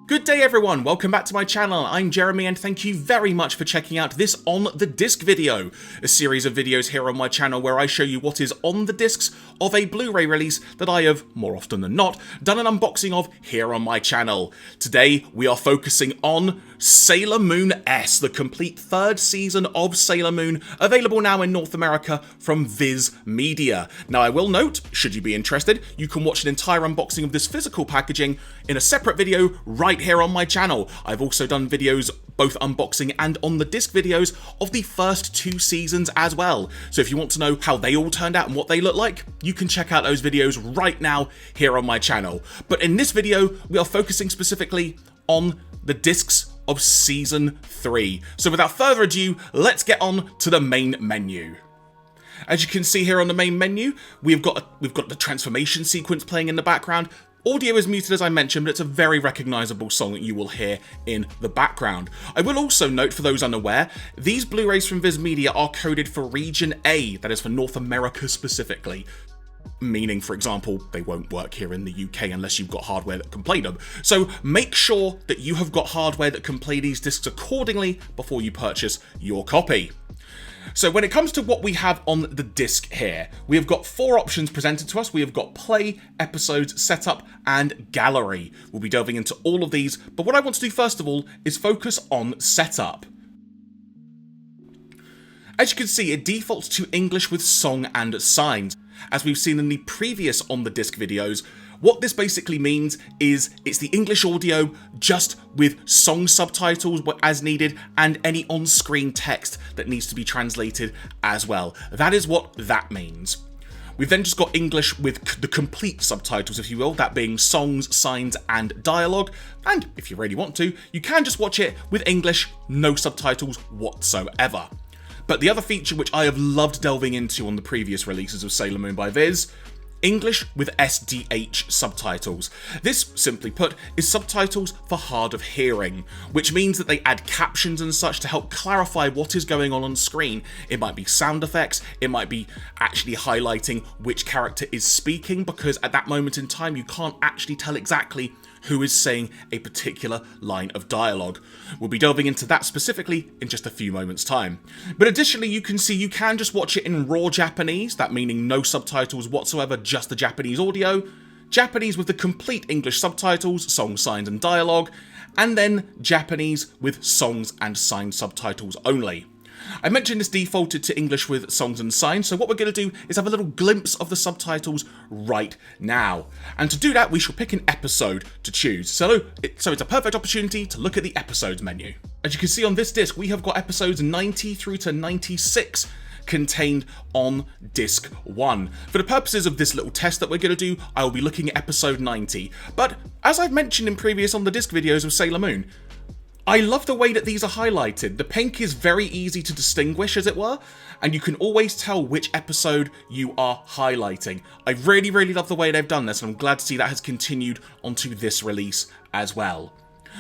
Good day everyone, welcome back to my channel. I'm Jeremy and thank you very much for checking out this On The Disc video, a series of videos here on my channel where I show you what is on the discs of a Blu-ray release that I have, more often than not, done an unboxing of here on my channel. Today we are focusing on Sailor Moon S, the complete third season of Sailor Moon, available now in North America from Viz Media. Now I will note, should you be interested, you can watch an entire unboxing of this physical packaging in a separate video right here on my channel. I've also done videos, both unboxing and on the disc videos, of the first two seasons as well. So if you want to know how they all turned out and what they look like, you can check out those videos right now here on my channel. But in this video, we are focusing specifically on the discs of Season 3. So without further ado, let's get on to the main menu. As you can see here on the main menu, we've got the transformation sequence playing in the background. Audio is muted as I mentioned, but it's a very recognisable song that you will hear in the background. I will also note, for those unaware, these Blu-rays from Viz Media are coded for Region A, that is for North America specifically. Meaning, for example, they won't work here in the UK unless you've got hardware that can play them. So make sure that you have got hardware that can play these discs accordingly before you purchase your copy. So when it comes to what we have on the disc here, we have got four options presented to us. We have got play, episodes, setup, and gallery. We'll be delving into all of these, but what I want to do first of all is focus on setup. As you can see, it defaults to English with song and signs. As we've seen in the previous on the disc videos, what this basically means is it's the English audio just with song subtitles as needed and any on-screen text that needs to be translated as well. That is what that means. We've then just got English with the complete subtitles, if you will, that being songs, signs, and dialogue. And if you really want to, you can just watch it with English, no subtitles whatsoever. But the other feature which I have loved delving into on the previous releases of Sailor Moon by Viz, English with SDH subtitles. This, simply put, is subtitles for hard of hearing, which means that they add captions and such to help clarify what is going on screen. It might be sound effects, it might be actually highlighting which character is speaking, because at that moment in time you can't actually tell exactly who is saying a particular line of dialogue. We'll be delving into that specifically in just a few moments' time. But additionally, you can see you can just watch it in raw Japanese, that meaning no subtitles whatsoever, just the Japanese audio, Japanese with the complete English subtitles, song, signs, and dialogue, and then Japanese with songs and sign subtitles only. I mentioned this defaulted to English with songs and signs, so what we're going to do is have a little glimpse of the subtitles right now. And to do that, we shall pick an episode to choose. So it's a perfect opportunity to look at the episodes menu. As you can see on this disc, we have got episodes 90 through to 96 contained on disc 1. For the purposes of this little test that we're going to do, I will be looking at episode 90. But as I've mentioned in previous on the disc videos of Sailor Moon, I love the way that these are highlighted. The pink is very easy to distinguish, as it were, and you can always tell which episode you are highlighting. I really, really love the way they've done this, and I'm glad to see that has continued onto this release as well.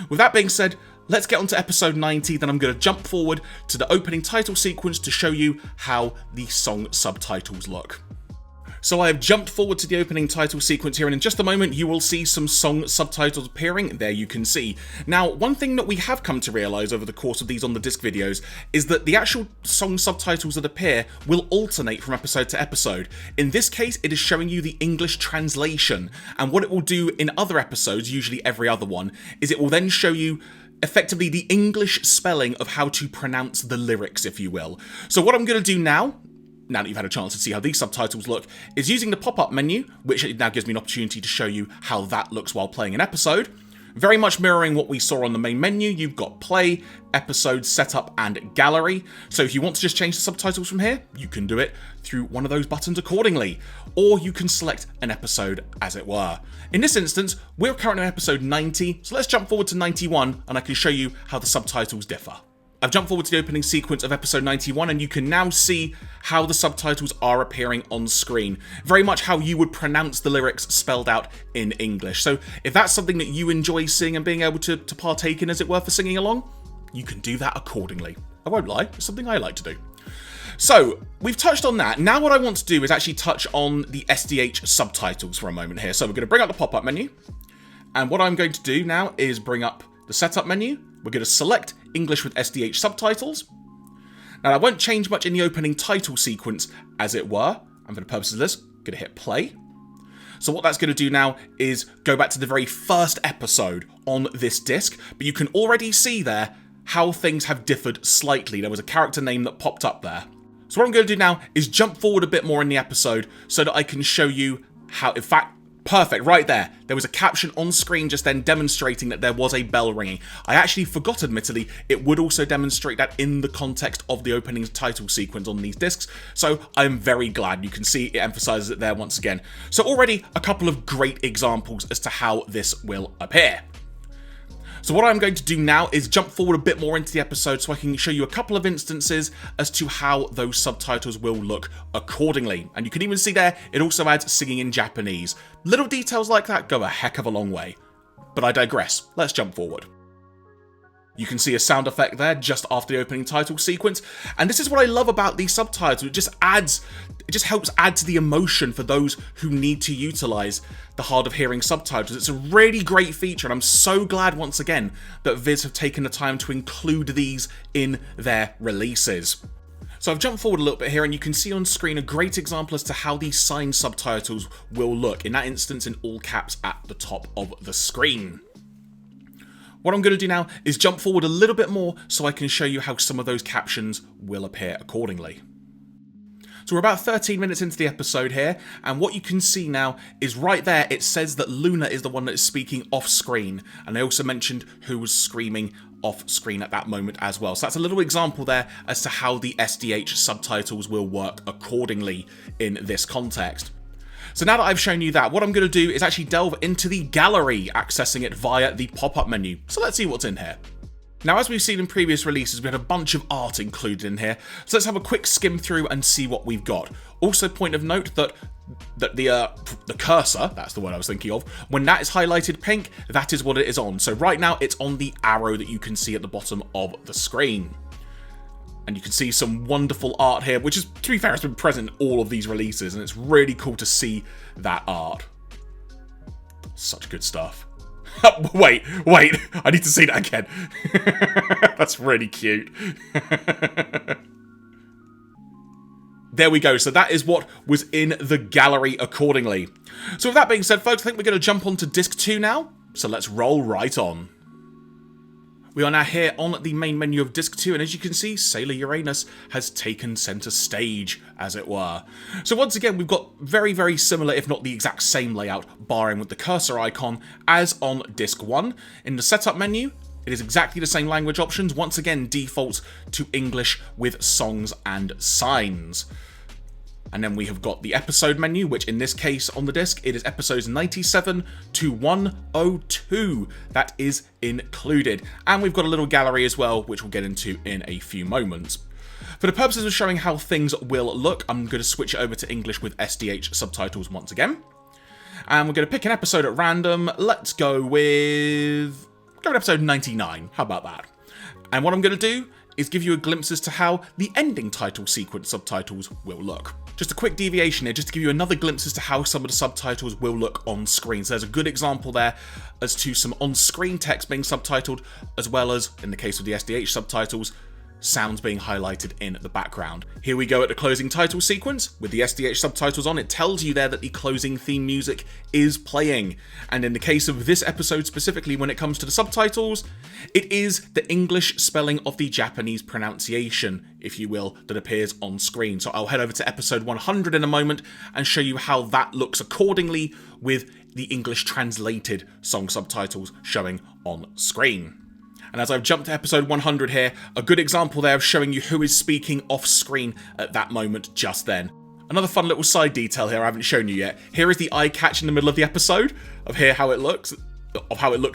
With that being said, let's get on to episode 90, then I'm going to jump forward to the opening title sequence to show you how the song subtitles look. So I have jumped forward to the opening title sequence here, and in just a moment you will see some song subtitles appearing. There you can see. Now, one thing that we have come to realise over the course of these on the disc videos is that the actual song subtitles that appear will alternate from episode to episode. In this case, it is showing you the English translation, and what it will do in other episodes, usually every other one, is it will then show you effectively the English spelling of how to pronounce the lyrics, if you will. So what I'm going to do now that you've had a chance to see how these subtitles look, is using the pop-up menu, which now gives me an opportunity to show you how that looks while playing an episode. Very much mirroring what we saw on the main menu, you've got play, episode, setup, and gallery. So if you want to just change the subtitles from here, you can do it through one of those buttons accordingly. Or you can select an episode, as it were. In this instance, we're currently on episode 90, so let's jump forward to 91, and I can show you how the subtitles differ. I've jumped forward to the opening sequence of episode 91, and you can now see how the subtitles are appearing on screen. Very much how you would pronounce the lyrics spelled out in English. So if that's something that you enjoy seeing and being able to partake in, as it were, for singing along, you can do that accordingly. I won't lie, it's something I like to do. So we've touched on that. Now what I want to do is actually touch on the SDH subtitles for a moment here. So we're going to bring up the pop-up menu. And what I'm going to do now is bring up the setup menu. We're going to select English with SDH subtitles. Now, I won't change much in the opening title sequence, as it were. And for the purposes of this, I'm going to hit play. So what that's going to do now is go back to the very first episode on this disc, but you can already see there how things have differed slightly. There was a character name that popped up there. So what I'm going to do now is jump forward a bit more in the episode so that I can show you how, in fact, perfect, right there. There was a caption on screen just then demonstrating that there was a bell ringing. I actually forgot, admittedly, it would also demonstrate that in the context of the opening title sequence on these discs, so I'm very glad. You can see it emphasizes it there once again. So already a couple of great examples as to how this will appear. So what I'm going to do now is jump forward a bit more into the episode so I can show you a couple of instances as to how those subtitles will look accordingly. And you can even see there, it also adds singing in Japanese. Little details like that go a heck of a long way. But I digress. Let's jump forward. You can see a sound effect there just after the opening title sequence. And this is what I love about these subtitles. It just helps add to the emotion for those who need to utilize the hard of hearing subtitles. It's a really great feature, and I'm so glad once again that Viz have taken the time to include these in their releases. So I've jumped forward a little bit here, and you can see on screen a great example as to how these signed subtitles will look, in that instance in all caps at the top of the screen. What I'm going to do now is jump forward a little bit more so I can show you how some of those captions will appear accordingly. So we're about 13 minutes into the episode here, and what you can see now is right there, it says that Luna is the one that is speaking off screen, and I also mentioned who was screaming off screen at that moment as well. So that's a little example there as to how the SDH subtitles will work accordingly in this context. So now that I've shown you that, what I'm going to do is actually delve into the gallery, accessing it via the pop-up menu. So let's see what's in here. Now, as we've seen in previous releases, we had a bunch of art included in here, so let's have a quick skim through and see what we've got. Also, point of note that the cursor, that's the word I was thinking of, when that is highlighted pink, that is what it is on. So right now, it's on the arrow that you can see at the bottom of the screen. And you can see some wonderful art here, which is, to be fair, has been present in all of these releases, and it's really cool to see that art. Such good stuff. Wait, I need to see that again. That's really cute. There we go, so that is what was in the gallery accordingly. So with that being said, folks, I think we're going to jump on to disc 2 now, so let's roll right on. We are now here on the main menu of disc 2, and as you can see, Sailor Uranus has taken centre stage, as it were. So once again, we've got very, very similar, if not the exact same layout, barring with the cursor icon, as on disc 1. In the setup menu, it is exactly the same language options, once again defaults to English with songs and signs. And then we have got the episode menu, which in this case on the disc, it is episodes 97 to 102 that is included. And we've got a little gallery as well, which we'll get into in a few moments. For the purposes of showing how things will look, I'm going to switch it over to English with SDH subtitles once again. And we're going to pick an episode at random. Let's go with episode 99. How about that? And what I'm going to do is give you a glimpse as to how the ending title sequence subtitles will look. Just a quick deviation here, just to give you another glimpse as to how some of the subtitles will look on screen. So there's a good example there as to some on-screen text being subtitled, as well as, in the case of the SDH subtitles, sounds being highlighted in the background. Here we go at the closing title sequence. With the SDH subtitles on, it tells you there that the closing theme music is playing. And in the case of this episode specifically, when it comes to the subtitles, it is the English spelling of the Japanese pronunciation, if you will, that appears on screen. So I'll head over to episode 100 in a moment and show you how that looks accordingly with the English translated song subtitles showing on screen. And as I've jumped to episode 100 here, a good example there of showing you who is speaking off screen at that moment just then. Another fun little side detail here I haven't shown you yet. Here is the eye catch in the middle of the episode of how it looks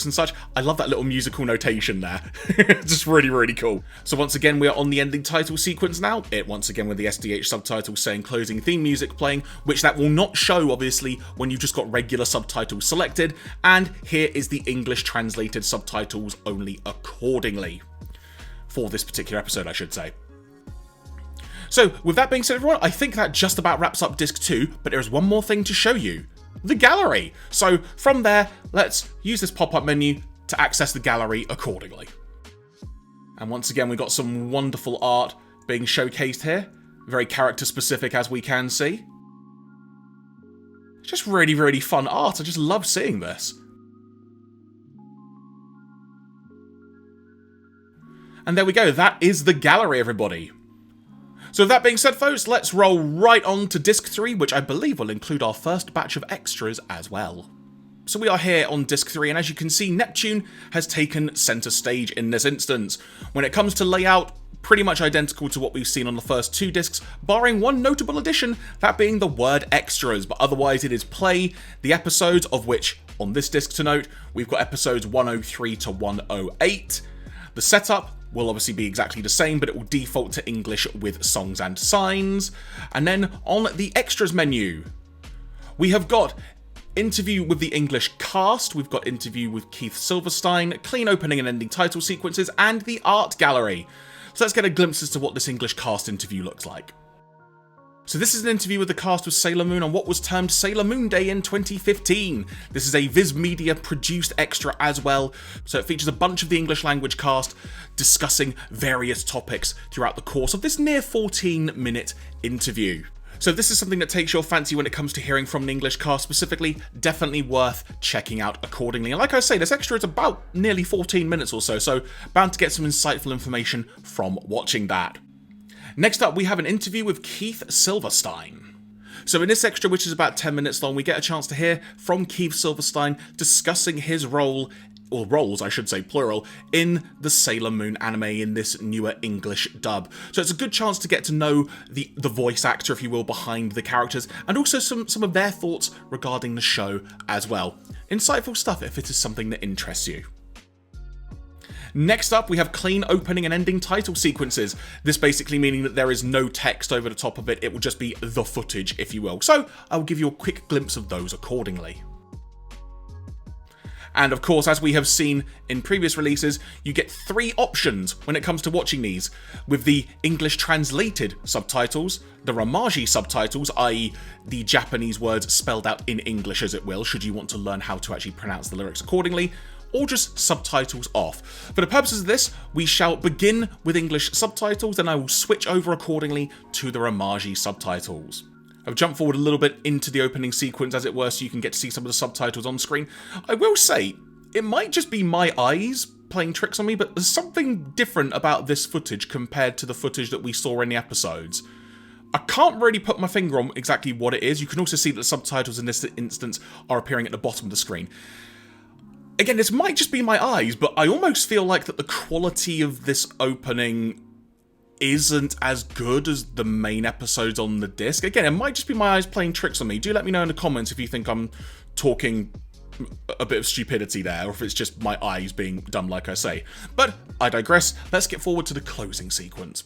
and such. I love that little musical notation there. It's just really, really cool. So once again, we are on the ending title sequence now. It once again with the SDH subtitles saying closing theme music playing, which that will not show obviously when you've just got regular subtitles selected. And here is the English translated subtitles only accordingly. For this particular episode, I should say. So with that being said, everyone, I think that just about wraps up disc 2, but there is one more thing to show you. the gallery. So from there, let's use this pop-up menu to access the gallery accordingly. And once again, we've got some wonderful art being showcased here. Very character specific, as we can see. It's just really, really fun art. I just love seeing this. And there we go. That is the gallery, everybody. So with that being said, folks, let's roll right on to disc 3, which I believe will include our first batch of extras as well. So we are here on disc 3, and as you can see, Neptune has taken centre stage in this instance. When it comes to layout, pretty much identical to what we've seen on the first 2 discs, barring one notable addition, that being the word extras, but otherwise it is play, the episodes of which, on this disc to note, we've got episodes 103 to 108. The setup will obviously be exactly the same, but it will default to English with songs and signs. And then on the extras menu, we have got interview with the English cast, we've got interview with Keith Silverstein, clean opening and ending title sequences, and the art gallery. So let's get a glimpse as to what this English cast interview looks like. So this is an interview with the cast of Sailor Moon on what was termed Sailor Moon Day in 2015. This is a Viz Media produced extra as well, so it features a bunch of the English language cast discussing various topics throughout the course of this near 14-minute interview. So if this is something that takes your fancy when it comes to hearing from an English cast specifically, definitely worth checking out accordingly. And like I say, this extra is about nearly 14 minutes or so, so bound to get some insightful information from watching that. Next up, we have an interview with Keith Silverstein. So in this extra, which is about 10 minutes long, we get a chance to hear from Keith Silverstein discussing his role, or roles I should say plural, in the Sailor Moon anime in this newer English dub. So it's a good chance to get to know the voice actor, if you will, behind the characters, and also some of their thoughts regarding the show as well. Insightful stuff if it is something that interests you. Next up, we have clean opening and ending title sequences. This basically meaning that there is no text over the top of it, it will just be the footage, if you will. So I'll give you a quick glimpse of those accordingly. And of course, as we have seen in previous releases, you get 3 options when it comes to watching these, with the English translated subtitles, the Romaji subtitles, i.e. the Japanese words spelled out in English as it will, should you want to learn how to actually pronounce the lyrics accordingly, or just subtitles off. For the purposes of this, we shall begin with English subtitles, then I will switch over accordingly to the Romaji subtitles. I've jumped forward a little bit into the opening sequence, as it were, so you can get to see some of the subtitles on screen. I will say, it might just be my eyes playing tricks on me, but there's something different about this footage compared to the footage that we saw in the episodes. I can't really put my finger on exactly what it is. You can also see that the subtitles in this instance are appearing at the bottom of the screen. Again, this might just be my eyes, but I almost feel like that the quality of this opening isn't as good as the main episodes on the disc. Again, it might just be my eyes playing tricks on me. Do let me know in the comments if you think I'm talking a bit of stupidity there, or if it's just my eyes being dumb like I say. But I digress. Let's get forward to the closing sequence.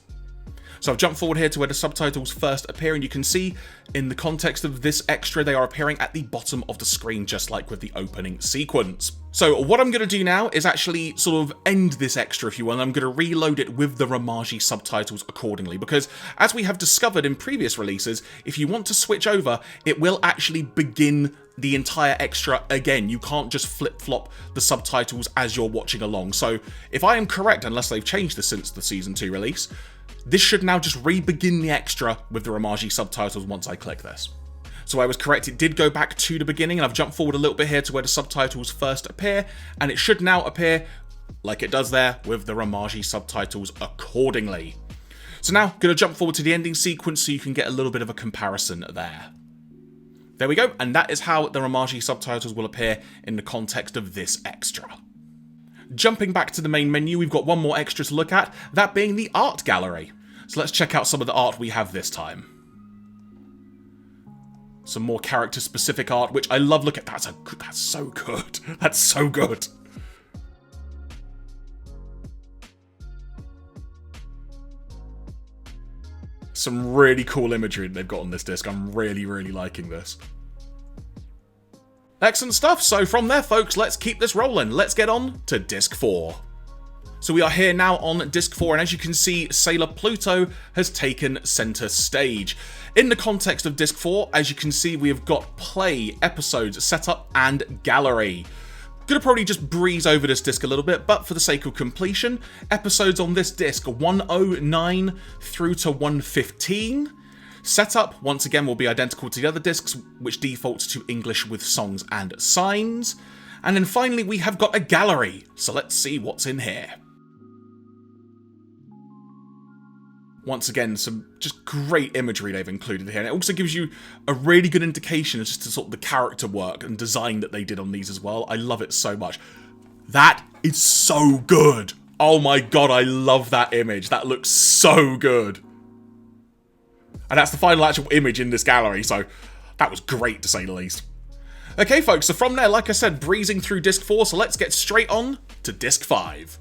So I've jumped forward here to where the subtitles first appear, and you can see in the context of this extra, they are appearing at the bottom of the screen, just like with the opening sequence. So what I'm going to do now is actually sort of end this extra, if you will, and I'm going to reload it with the Romaji subtitles accordingly, because as we have discovered in previous releases, if you want to switch over, it will actually begin the entire extra again. You can't just flip-flop the subtitles as you're watching along. So if I am correct, unless they've changed this since the Season 2 release, this should now just re-begin the extra with the Romaji subtitles once I click this. So I was correct, it did go back to the beginning, and I've jumped forward a little bit here to where the subtitles first appear, and it should now appear, like it does there, with the Romaji subtitles accordingly. So now, going to jump forward to the ending sequence so you can get a little bit of a comparison there. There we go, and that is how the Romaji subtitles will appear in the context of this extra. Jumping back to the main menu, we've got one more extra to look at, that being the art gallery. So let's check out some of the art we have this time. Some more character-specific art, which I love. Look at that. That's so good. That's so good. Some really cool imagery they've got on this disc. I'm really, really liking this. Excellent stuff. So from there, folks, let's keep this rolling. Let's get on to disc 4. So we are here now on disc 4, and as you can see, Sailor Pluto has taken center stage. In the context of disc 4, as you can see, we have got play, episodes, setup, and gallery. Gonna probably just breeze over this disc a little bit, but for the sake of completion, episodes on this disc 109 through to 115. Setup, once again, will be identical to the other discs, which defaults to English with songs and signs. And then finally, we have got a gallery, so let's see what's in here. Once again, some just great imagery they've included here, and it also gives you a really good indication as to sort of the character work and design that they did on these as well. I love it so much. That is so good. Oh my god, I love that image. That looks so good. And that's the final actual image in this gallery, so that was great to say the least. Okay folks, so from there, like I said, breezing through disc 4, so let's get straight on to disc 5.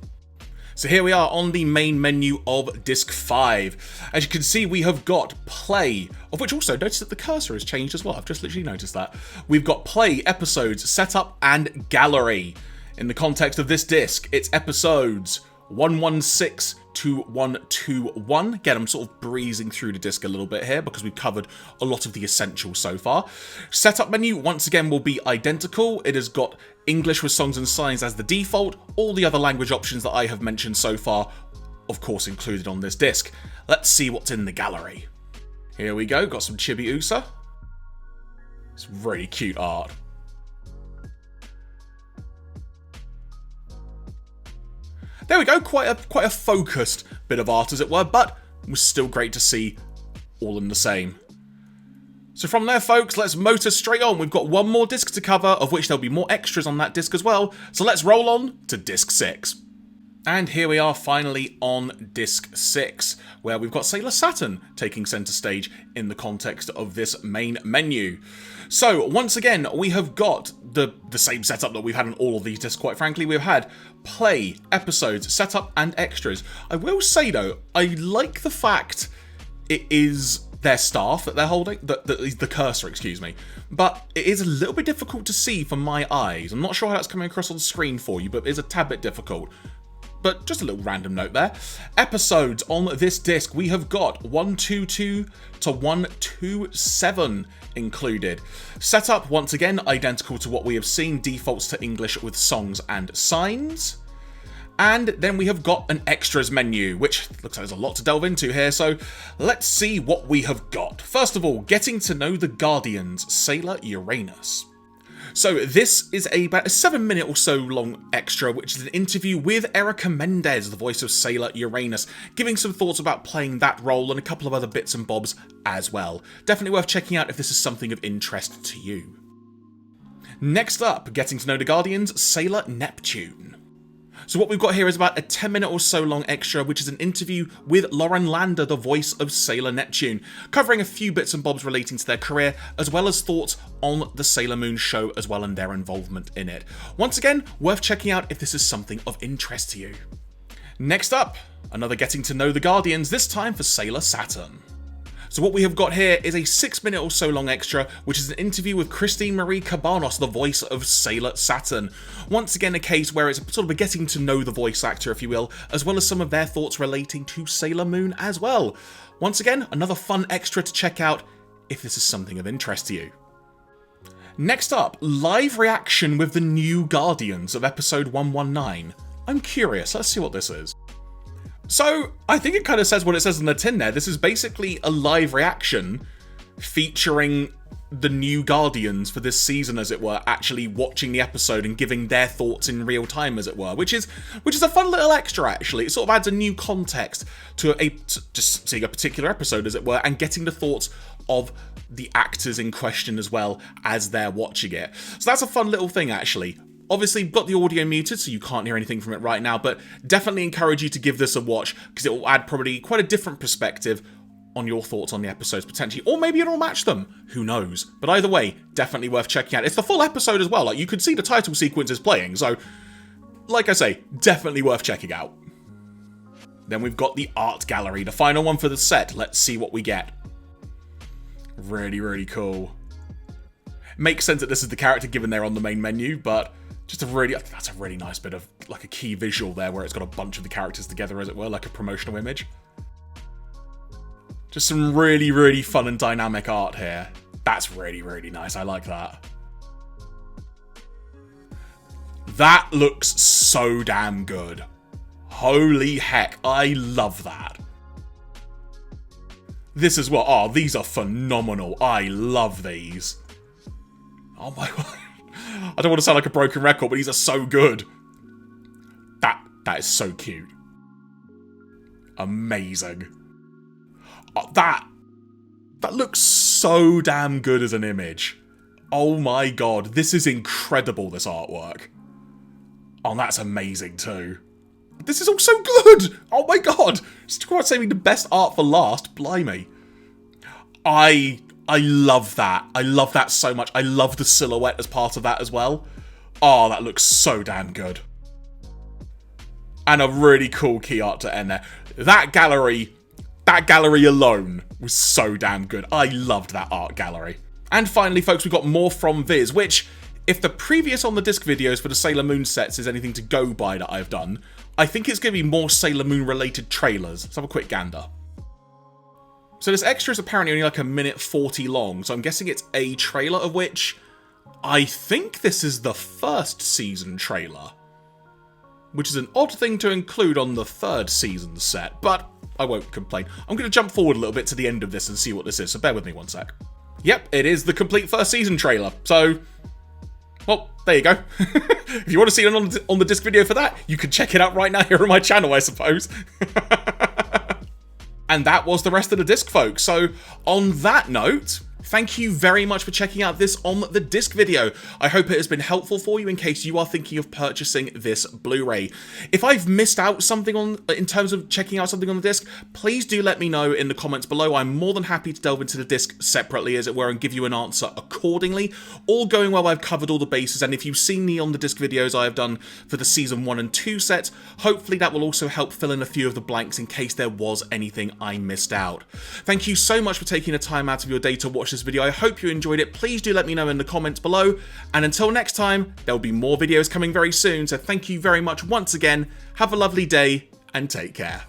So here we are on the main menu of disc 5. As you can see, we have got play, of which also notice that the cursor has changed as well. I've just literally noticed that. We've got play, episodes, setup, and gallery. In the context of this disc, it's episodes 116 to 121. Again, I'm sort of breezing through the disc a little bit here because we've covered a lot of the essentials so far. Setup menu, once again, will be identical. It has got English with songs and signs as the default. All the other language options that I have mentioned so far, of course, included on this disc. Let's see what's in the gallery. Here we go, got some Chibi Usa. It's really cute art. There we go, quite a focused bit of art as it were, but it was still great to see all in the same. So from there folks, let's motor straight on. We've got one more disc to cover, of which there'll be more extras on that disc as well, so let's roll on to disc 6. And here we are finally on disc 6, where we've got Sailor Saturn taking centre stage in the context of this main menu. So once again, we have got the same setup that we've had on all of these discs, quite frankly. We've had play, episodes, setup, and extras. I will say though, I like the fact it is their staff that they're holding, the cursor, excuse me. But it is a little bit difficult to see from my eyes. I'm not sure how that's coming across on the screen for you, but it is a tad bit difficult. But just a little random note there. Episodes on this disc, we have got 122 to 127 included. Setup, once again, identical to what we have seen, defaults to English with songs and signs. And then we have got an extras menu, which looks like there's a lot to delve into here, so let's see what we have got. First of all, getting to know the Guardians, Sailor Uranus. So this is about a 7-minute or so long extra, which is an interview with Erica Mendez, the voice of Sailor Uranus, giving some thoughts about playing that role and a couple of other bits and bobs as well. Definitely worth checking out if this is something of interest to you. Next up, getting to know the Guardians, Sailor Neptune. So what we've got here is about a 10-minute or so long extra, which is an interview with Landa, the voice of Sailor Neptune, covering a few bits and bobs relating to their career, as well as thoughts on the Sailor Moon show as well and their involvement in it. Once again, worth checking out if this is something of interest to you. Next up, another getting to know the Guardians, this time for Sailor Saturn. So what we have got here is a 6-minute or so long extra, which is an interview with Christine Marie Cabanos, the voice of Sailor Saturn. Once again, a case where it's sort of a getting to know the voice actor, if you will, as well as some of their thoughts relating to Sailor Moon as well. Once again, another fun extra to check out if this is something of interest to you. Next up, live reaction with the new Guardians of episode 119. I'm curious, let's see what this is. So, I think it kind of says what it says in the tin there. This is basically a live reaction featuring the new Guardians for this season, as it were, actually watching the episode and giving their thoughts in real time, as it were, which is a fun little extra, actually. It sort of adds a new context to just seeing a particular episode, as it were, and getting the thoughts of the actors in question as well as they're watching it. So that's a fun little thing, actually. Obviously, you've got the audio muted, so you can't hear anything from it right now, but definitely encourage you to give this a watch, because it will add probably quite a different perspective on your thoughts on the episodes, potentially. Or maybe it'll match them. Who knows? But either way, definitely worth checking out. It's the full episode as well. Like, you could see the title sequence is playing, so, like I say, definitely worth checking out. Then we've got the art gallery, the final one for the set. Let's see what we get. Really, really cool. Makes sense that this is the character given they're on the main menu, but Just a really, that's a really nice bit of, like, a key visual there where it's got a bunch of the characters together, as it were, like a promotional image. Just some really, really fun and dynamic art here. That's really, really nice. I like that. That looks so damn good. Holy heck, I love that. This as well. Oh, these are phenomenal. I love these. Oh my god. I don't want to sound like a broken record, but these are so good. That is so cute. Amazing. Oh, that looks so damn good as an image. Oh my god, this is incredible, this artwork. Oh, that's amazing too. This is all so good! Oh my god! It's quite saving the best art for last, blimey. I love that. I love that so much. I love the silhouette as part of that as well. Oh, that looks so damn good. And a really cool key art to end there. That gallery alone was so damn good. I loved that art gallery. And finally, folks, we've got more from Viz, which, if the previous on the disc videos for the Sailor Moon sets is anything to go by that I've done, I think it's going to be more Sailor Moon related trailers. Let's have a quick gander. So this extra is apparently only like 1:40 long, so I'm guessing it's a trailer, of which I think this is the first season trailer. Which is an odd thing to include on the third season set, but I won't complain. I'm going to jump forward a little bit to the end of this and see what this is, so bear with me one sec. Yep, it is the complete first season trailer, so... well, there you go. If you want to see it on the disc video for that, you can check it out right now here on my channel, I suppose. And that was the rest of the disc, folks. So, on that note, thank you very much for checking out this on the disc video. I hope it has been helpful for you in case you are thinking of purchasing this Blu-ray. If I've missed out something in terms of checking out something on the disc, please do let me know in the comments below. I'm more than happy to delve into the disc separately, as it were, and give you an answer accordingly. All going well, I've covered all the bases, and if you've seen the on the disc videos I have done for the season 1 and 2 sets, hopefully that will also help fill in a few of the blanks in case there was anything I missed out. Thank you so much for taking the time out of your day to watch this video. I hope you enjoyed it. Please do let me know in the comments below, and until next time, there will be more videos coming very soon, so thank you very much once again. Have a lovely day and take care.